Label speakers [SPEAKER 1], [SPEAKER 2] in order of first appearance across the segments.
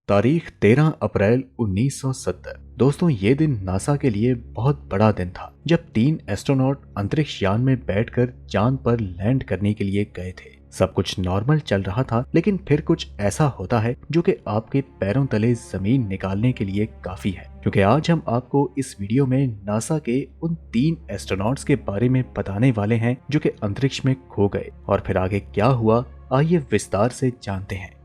[SPEAKER 1] तारीख 13 अप्रैल 1970। दोस्तों, ये दिन नासा के लिए बहुत बड़ा दिन था जब 3 एस्ट्रोनॉट अंतरिक्ष यान में बैठकर चांद पर लैंड करने के लिए गए थे। सब कुछ नॉर्मल चल रहा था, लेकिन फिर कुछ ऐसा होता है जो कि आपके पैरों तले जमीन निकालने के लिए काफी है। क्योंकि आज हम आपको इस वीडियो में नासा के उन 3 एस्ट्रोनॉट्स के बारे में बताने वाले हैं जो कि अंतरिक्ष में खो गए, और फिर आगे क्या हुआ आइए विस्तार से जानते हैं।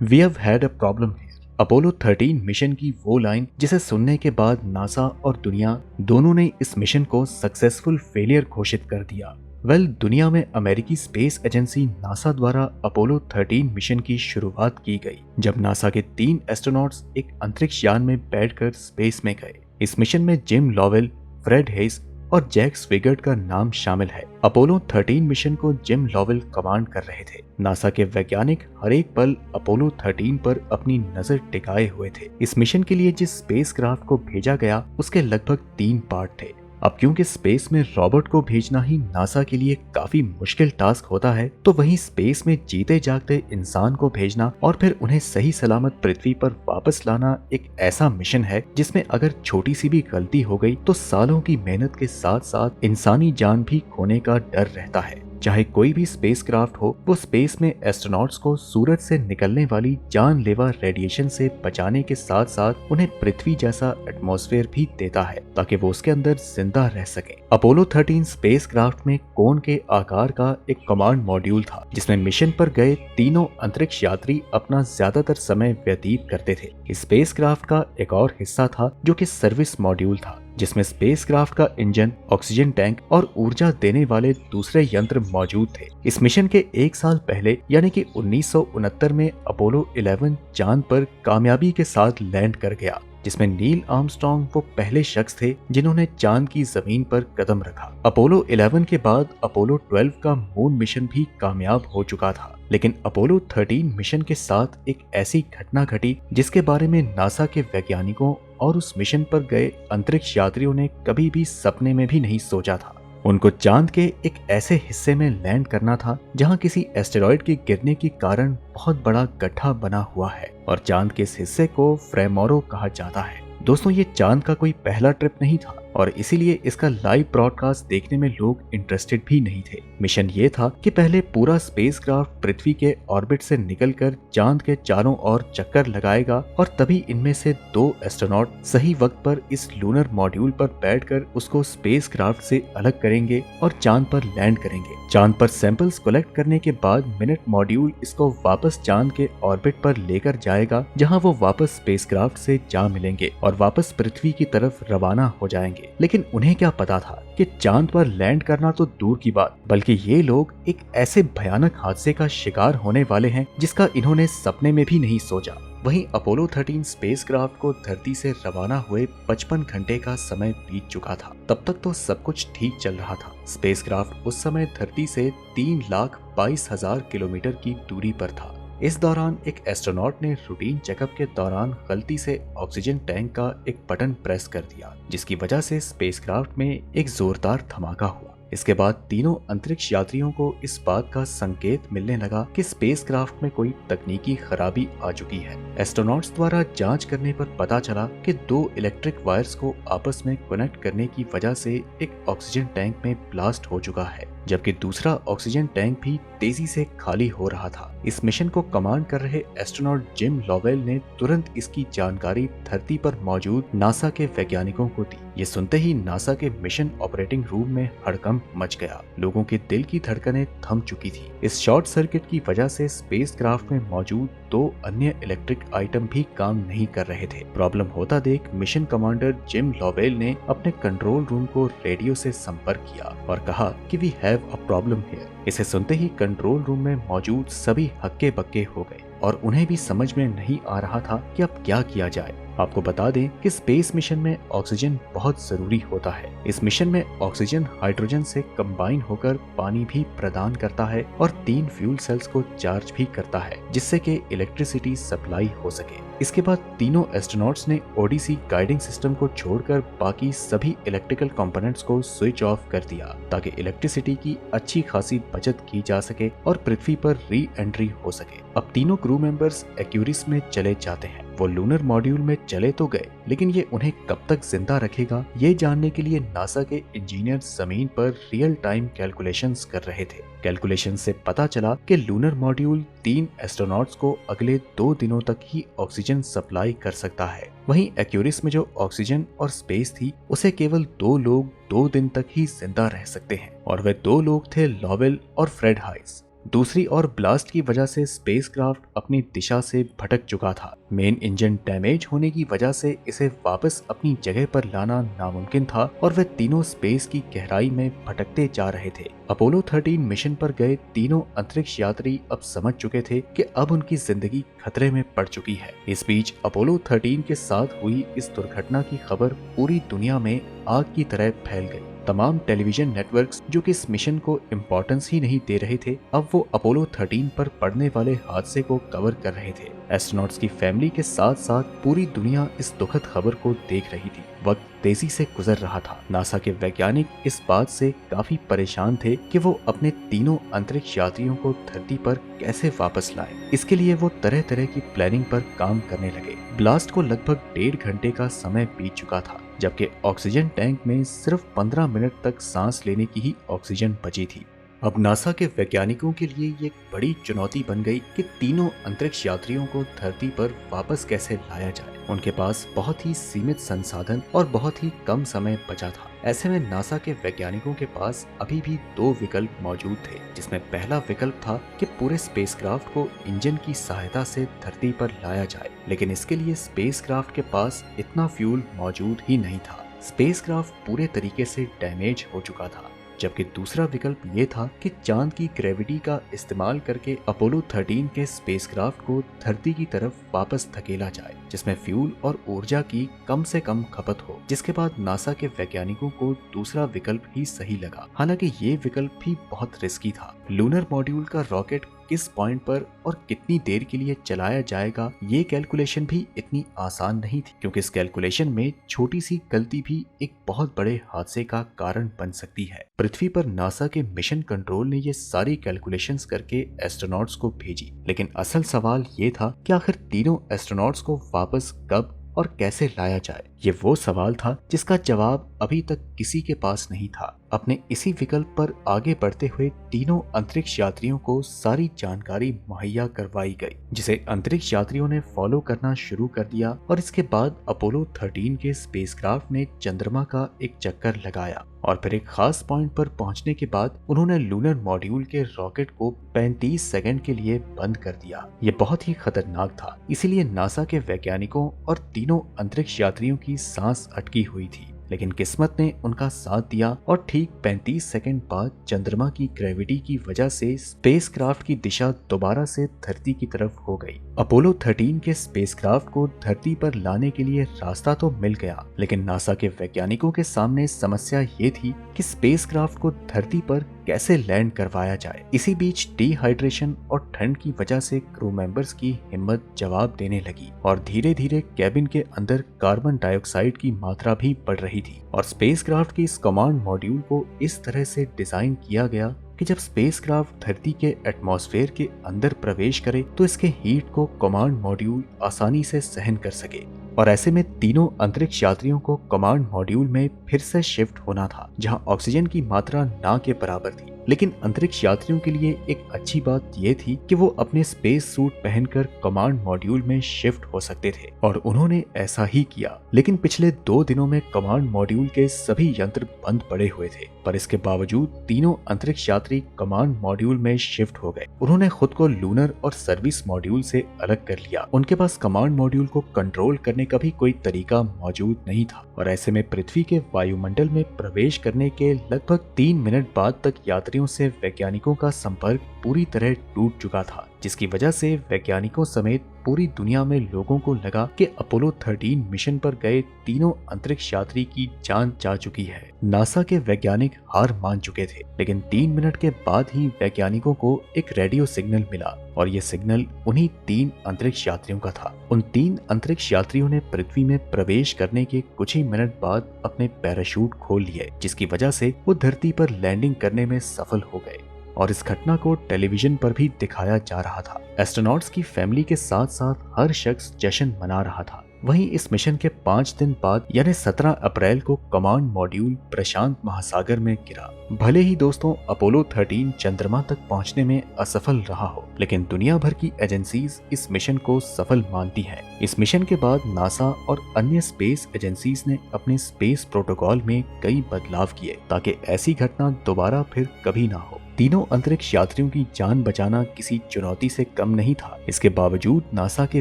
[SPEAKER 1] We have had a problem here। Apollo 13 mission की वो लाइन जिसे सुनने के बाद नासा और दुनिया दोनों ने इस मिशन को सक्सेसफुल फेलियर घोषित कर दिया। दुनिया में अमेरिकी स्पेस एजेंसी नासा द्वारा अपोलो 13 मिशन की शुरुआत की गई, जब नासा के 3 एस्ट्रोनॉट्स एक अंतरिक्ष यान में बैठकर स्पेस में गए। इस मिशन में जिम लॉवेल, फ्रेड हेस और जैक स्विगर्ट का नाम शामिल है। अपोलो 13 मिशन को जिम लॉवेल कमांड कर रहे थे। नासा के वैज्ञानिक हर एक पल अपोलो 13 पर अपनी नजर टिकाए हुए थे। इस मिशन के लिए जिस स्पेसक्राफ्ट को भेजा गया उसके लगभग 3 पार्ट थे। अब क्योंकि स्पेस में रोबोट को भेजना ही नासा के लिए काफी मुश्किल टास्क होता है, तो वहीं स्पेस में जीते जागते इंसान को भेजना और फिर उन्हें सही सलामत पृथ्वी पर वापस लाना एक ऐसा मिशन है जिसमें अगर छोटी सी भी गलती हो गई तो सालों की मेहनत के साथ साथ इंसानी जान भी खोने का डर रहता है। चाहे कोई भी स्पेसक्राफ्ट हो, वो स्पेस में एस्ट्रोनॉट्स को सूरज से निकलने वाली जानलेवा रेडिएशन से बचाने के साथ साथ उन्हें पृथ्वी जैसा एटमॉस्फेयर भी देता है ताकि वो उसके अंदर जिंदा रह सके। अपोलो 13 स्पेसक्राफ्ट में कोन के आकार का एक कमांड मॉड्यूल था जिसमें मिशन पर गए तीनों अंतरिक्ष यात्री अपना ज्यादातर समय व्यतीत करते थे। इस स्पेसक्राफ्ट का एक और हिस्सा था जो कि सर्विस मॉड्यूल था, जिसमें स्पेसक्राफ्ट का इंजन, ऑक्सीजन टैंक और ऊर्जा देने वाले दूसरे यंत्र मौजूद थे। इस मिशन के 1 साल पहले यानी कि 1969 में अपोलो 11 चांद पर कामयाबी के साथ लैंड कर गया, जिसमें नील आर्मस्ट्रॉन्ग वो पहले शख्स थे जिन्होंने चांद की जमीन पर कदम रखा। अपोलो 11 के बाद अपोलो 12 का मून मिशन भी कामयाब हो चुका था, लेकिन अपोलो 13 मिशन के साथ एक ऐसी घटना घटी जिसके बारे में नासा के वैज्ञानिकों और उस मिशन पर गए अंतरिक्ष यात्रियों ने कभी भी सपने में भी नहीं सोचा था। उनको चांद के एक ऐसे हिस्से में लैंड करना था जहां किसी एस्टेरॉयड के गिरने के कारण बहुत बड़ा गड्ढा बना हुआ है, और चांद के इस हिस्से को फ्रेमोरो कहा जाता है। दोस्तों, ये चांद का कोई पहला ट्रिप नहीं था और इसीलिए इसका लाइव ब्रॉडकास्ट देखने में लोग इंटरेस्टेड भी नहीं थे। मिशन ये था कि पहले पूरा स्पेसक्राफ्ट पृथ्वी के ऑर्बिट से निकलकर चांद के चारों ओर चक्कर लगाएगा और तभी इनमें से 2 एस्ट्रोनॉट सही वक्त पर इस लूनर मॉड्यूल पर बैठकर उसको स्पेसक्राफ्ट से अलग करेंगे और चांद पर लैंड करेंगे। चांद पर सैंपल्स कलेक्ट करने के बाद मिनट मॉड्यूल इसको वापस चांद के ऑर्बिट पर लेकर जाएगा, जहां वो वापस स्पेसक्राफ्ट से जा मिलेंगे और वापस पृथ्वी की तरफ रवाना हो जाएंगे। लेकिन उन्हें क्या पता था कि चांद पर लैंड करना तो दूर की बात, बल्कि ये लोग एक ऐसे भयानक हादसे का शिकार होने वाले हैं जिसका इन्होंने सपने में भी नहीं सोचा। वहीं अपोलो 13 स्पेसक्राफ्ट को धरती से रवाना हुए 55 घंटे का समय बीत चुका था। तब तक तो सब कुछ ठीक चल रहा था। स्पेसक्राफ्ट उस समय धरती से 3,22,000 किलोमीटर की दूरी पर था। इस दौरान एक एस्ट्रोनॉट ने रूटीन चेकअप के दौरान गलती से ऑक्सीजन टैंक का एक बटन प्रेस कर दिया, जिसकी वजह से स्पेसक्राफ्ट में एक जोरदार धमाका हुआ। इसके बाद तीनों अंतरिक्ष यात्रियों को इस बात का संकेत मिलने लगा कि स्पेसक्राफ्ट में कोई तकनीकी खराबी आ चुकी है। एस्ट्रोनॉट्स द्वारा जांच करने पर पता चला कि 2 इलेक्ट्रिक वायर्स को आपस में कनेक्ट करने की वजह से एक ऑक्सीजन टैंक में ब्लास्ट हो चुका है, जबकि दूसरा ऑक्सीजन टैंक भी तेजी से खाली हो रहा था। इस मिशन को कमांड कर रहे एस्ट्रोनॉट जिम लॉवेल ने तुरंत इसकी जानकारी धरती पर मौजूद नासा के वैज्ञानिकों को दी। ये सुनते ही नासा के मिशन ऑपरेटिंग रूम में हड़कंप मच गया। लोगों के दिल की धड़कनें थम चुकी थी। इस शॉर्ट सर्किट की वजह से स्पेसक्राफ्ट में मौजूद 2 अन्य इलेक्ट्रिक आइटम भी काम नहीं कर रहे थे। प्रॉब्लम होता देख मिशन कमांडर जिम लॉवेल ने अपने कंट्रोल रूम को रेडियो से संपर्क किया और कहा कि we have a problem here. इसे सुनते ही कंट्रोल रूम में मौजूद सभी हक्के बक्के हो गए और उन्हें भी समझ में नहीं आ रहा था कि अब क्या किया जाए। आपको बता दें कि स्पेस मिशन में ऑक्सीजन बहुत जरूरी होता है। इस मिशन में ऑक्सीजन हाइड्रोजन से कंबाइन होकर पानी भी प्रदान करता है और 3 फ्यूल सेल्स को चार्ज भी करता है, जिससे कि इलेक्ट्रिसिटी सप्लाई हो सके। इसके बाद तीनों एस्ट्रोनॉट्स ने ओडिसी गाइडिंग सिस्टम को छोड़कर बाकी सभी इलेक्ट्रिकल कंपोनेंट्स को स्विच ऑफ कर दिया, ताकि इलेक्ट्रिसिटी की अच्छी खासी बचत की जा सके और पृथ्वी पर री एंट्री हो सके। अब तीनों क्रू मेंबर्स एक्यूरिस में चले जाते हैं। वो लूनर मॉड्यूल में चले तो गए, लेकिन ये उन्हें कब तक जिंदा रखेगा, ये जानने के लिए नासा के इंजीनियर जमीन पर रियल टाइम कैलकुलेशंस कर रहे थे। कैलकुलेशन से पता चला कि लूनर मॉड्यूल 3 एस्ट्रोनॉट्स को अगले 2 दिनों तक ही ऑक्सीजन सप्लाई कर सकता है। वहीं एक्यूरिस में जो ऑक्सीजन और स्पेस थी, उसे केवल 2 लोग 2 दिन तक ही जिंदा रह सकते हैं, और वे 2 लोग थे लॉवेल और फ्रेड हाइस। दूसरी ओर ब्लास्ट की वजह से स्पेसक्राफ्ट अपनी दिशा से भटक चुका था। मेन इंजन डैमेज होने की वजह से इसे वापस अपनी जगह पर लाना नामुमकिन था और वे तीनों स्पेस की गहराई में भटकते जा रहे थे। अपोलो 13 मिशन पर गए तीनों अंतरिक्ष यात्री अब समझ चुके थे कि अब उनकी जिंदगी खतरे में पड़ चुकी है। इस बीच अपोलो 13 के साथ हुई इस दुर्घटना की खबर पूरी दुनिया में आग की तरह फैल गई। तमाम टेलीविजन नेटवर्क्स जो कि इस मिशन को इम्पोर्टेंस ही नहीं दे रहे थे, अब वो अपोलो 13 पर पड़ने वाले हादसे को कवर कर रहे थे। एस्ट्रोनॉट्स की फैमिली के साथ साथ पूरी दुनिया इस दुखद खबर को देख रही थी। वक्त तेजी से गुजर रहा था। नासा के वैज्ञानिक इस बात से काफी परेशान थे कि वो अपने तीनों अंतरिक्ष यात्रियों को धरती पर कैसे वापस लाएं। इसके लिए वो तरह तरह की प्लानिंग पर काम करने लगे। ब्लास्ट को लगभग 1.5 घंटे का समय बीत चुका था, जबकि ऑक्सीजन टैंक में सिर्फ 15 मिनट तक सांस लेने की ही ऑक्सीजन बची थी। अब नासा के वैज्ञानिकों के लिए ये एक बड़ी चुनौती बन गई कि तीनों अंतरिक्ष यात्रियों को धरती पर वापस कैसे लाया जाए। उनके पास बहुत ही सीमित संसाधन और बहुत ही कम समय बचा था। ऐसे में नासा के वैज्ञानिकों के पास अभी भी 2 विकल्प मौजूद थे, जिसमें पहला विकल्प था कि पूरे स्पेसक्राफ्ट को इंजन की सहायता से धरती पर लाया जाए, लेकिन इसके लिए स्पेसक्राफ्ट के पास इतना फ्यूल मौजूद ही नहीं था। स्पेसक्राफ्ट पूरे तरीके से डैमेज हो चुका था। जबकि दूसरा विकल्प ये था कि चांद की ग्रेविटी का इस्तेमाल करके अपोलो 13 के स्पेसक्राफ्ट को धरती की तरफ वापस धकेला जाए, जिसमें फ्यूल और ऊर्जा की कम से कम खपत हो। जिसके बाद नासा के वैज्ञानिकों को दूसरा विकल्प ही सही लगा। हालांकि ये विकल्प भी बहुत रिस्की था। लूनर मॉड्यूल का रॉकेट किस पॉइंट पर और कितनी देर के लिए चलाया जाएगा, ये कैलकुलेशन भी इतनी आसान नहीं थी, क्योंकि इस कैलकुलेशन में छोटी सी गलती भी एक बहुत बड़े हादसे का कारण बन सकती है। पृथ्वी पर नासा के मिशन कंट्रोल ने ये सारी कैलकुलेशंस करके एस्ट्रोनॉट्स को भेजी, लेकिन असल सवाल ये था कि आखिर तीनों एस्ट्रोनॉट्स को वापस कब और कैसे लाया जाए। ये वो सवाल था जिसका जवाब अभी तक किसी के पास नहीं था। अपने इसी विकल्प पर आगे बढ़ते हुए तीनों अंतरिक्ष यात्रियों को सारी जानकारी मुहैया करवाई गई, जिसे अंतरिक्ष यात्रियों ने फॉलो करना शुरू कर दिया। और इसके बाद अपोलो 13 के स्पेसक्राफ्ट ने चंद्रमा का एक चक्कर लगाया और फिर एक खास पॉइंट पर पहुंचने के बाद उन्होंने लूनर मॉड्यूल के रॉकेट को 35 सेकंड के लिए बंद कर दिया। ये बहुत ही खतरनाक था, इसीलिए नासा के वैज्ञानिकों और तीनों अंतरिक्ष यात्रियों की सांस अटकी हुई थी। लेकिन किस्मत ने उनका साथ दिया और ठीक 35 सेकंड बाद चंद्रमा की ग्रेविटी की वजह से स्पेसक्राफ्ट की दिशा दोबारा से धरती की तरफ हो गई। अपोलो 13 के स्पेसक्राफ्ट को धरती पर लाने के लिए रास्ता तो मिल गया, लेकिन नासा के वैज्ञानिकों के सामने समस्या ये थी कि स्पेसक्राफ्ट को धरती पर कैसे लैंड करवाया जाए। इसी बीच डिहाइड्रेशन और ठंड की वजह से क्रू मेंबर्स की हिम्मत जवाब देने लगी और धीरे धीरे केबिन के अंदर कार्बन डाइऑक्साइड की मात्रा भी बढ़ रही थी। और स्पेसक्राफ्ट के इस कमांड मॉड्यूल को इस तरह से डिजाइन किया गया कि जब स्पेसक्राफ्ट धरती के एटमॉस्फेयर के अंदर प्रवेश करे तो इसके हीट को कमांड मॉड्यूल आसानी से सहन कर सके। और ऐसे में तीनों अंतरिक्ष यात्रियों को कमांड मॉड्यूल में फिर से शिफ्ट होना था, जहां ऑक्सीजन की मात्रा ना के बराबर थी। लेकिन अंतरिक्ष यात्रियों के लिए एक अच्छी बात यह थी कि वो अपने स्पेस सूट पहनकर कमांड मॉड्यूल में शिफ्ट हो सकते थे, और उन्होंने ऐसा ही किया। लेकिन पिछले 2 दिनों में कमांड मॉड्यूल के सभी यंत्र बंद पड़े हुए थे, पर इसके बावजूद तीनों अंतरिक्ष यात्री कमांड मॉड्यूल में शिफ्ट हो गए। उन्होंने खुद को लूनर और सर्विस मॉड्यूल से अलग कर लिया। उनके पास कमांड मॉड्यूल को कंट्रोल करने का भी कोई तरीका मौजूद नहीं था, और ऐसे में पृथ्वी के वायुमंडल में प्रवेश करने के लगभग 3 मिनट बाद तक यात्रियों से वैज्ञानिकों का संपर्क पूरी तरह टूट चुका था। जिसकी वजह से वैज्ञानिकों समेत पूरी दुनिया में लोगों को लगा कि अपोलो 13 मिशन पर गए तीनों अंतरिक्ष यात्री की जान जा चुकी है। नासा के वैज्ञानिक हार मान चुके थे, लेकिन 3 मिनट के बाद ही वैज्ञानिकों को एक रेडियो सिग्नल मिला और ये सिग्नल उन्हीं 3 अंतरिक्ष यात्रियों का था। उन 3 अंतरिक्ष यात्रियों ने पृथ्वी में प्रवेश करने के कुछ ही मिनट बाद अपने पैराशूट खोल लिए, जिसकी वजह से वो धरती पर लैंडिंग करने में सफल हो गए और इस घटना को टेलीविजन पर भी दिखाया जा रहा था। एस्ट्रोनॉट्स की फैमिली के साथ साथ हर शख्स जश्न मना रहा था। वहीं इस मिशन के 5 दिन बाद यानी 17 अप्रैल को कमांड मॉड्यूल प्रशांत महासागर में गिरा। भले ही दोस्तों अपोलो 13 चंद्रमा तक पहुंचने में असफल रहा हो, लेकिन दुनिया भर की एजेंसीज इस मिशन को सफल मानती हैं। इस मिशन के बाद नासा और अन्य स्पेस एजेंसीज ने अपने स्पेस प्रोटोकॉल में कई बदलाव किए ताकि ऐसी घटना दोबारा फिर कभी ना हो। तीनों अंतरिक्ष यात्रियों की जान बचाना किसी चुनौती से कम नहीं था। इसके बावजूद नासा के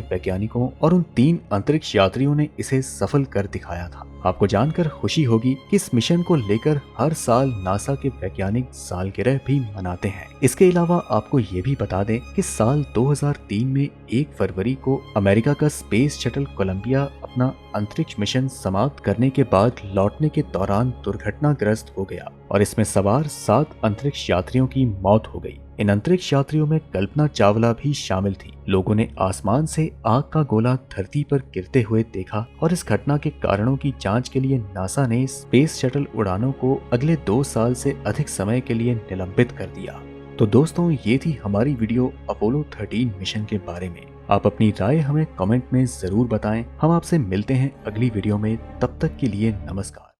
[SPEAKER 1] वैज्ञानिकों और उन 3 अंतरिक्ष यात्रियों ने इसे सफल कर दिखाया था। आपको जानकर खुशी होगी कि इस मिशन को लेकर हर साल नासा के वैज्ञानिक सालगिरह भी मनाते हैं। इसके अलावा आपको ये भी बता दें कि साल 2003 में 1 फरवरी को अमेरिका का स्पेस शटल कोलंबिया अपना अंतरिक्ष मिशन समाप्त करने के बाद लौटने के दौरान दुर्घटनाग्रस्त हो गया और इसमें सवार 7 अंतरिक्ष यात्रियों की मौत हो गई। इन अंतरिक्ष यात्रियों में कल्पना चावला भी शामिल थी। लोगों ने आसमान से आग का गोला धरती पर गिरते हुए देखा और इस घटना के कारणों की जांच के लिए नासा ने स्पेस शटल उड़ानों को अगले 2 साल से अधिक समय के लिए निलंबित कर दिया। तो दोस्तों ये थी हमारी वीडियो अपोलो 13 मिशन के बारे में। आप अपनी राय हमें कमेंट में जरूर बताएं। हम आपसे मिलते हैं अगली वीडियो में। तब तक के लिए नमस्कार।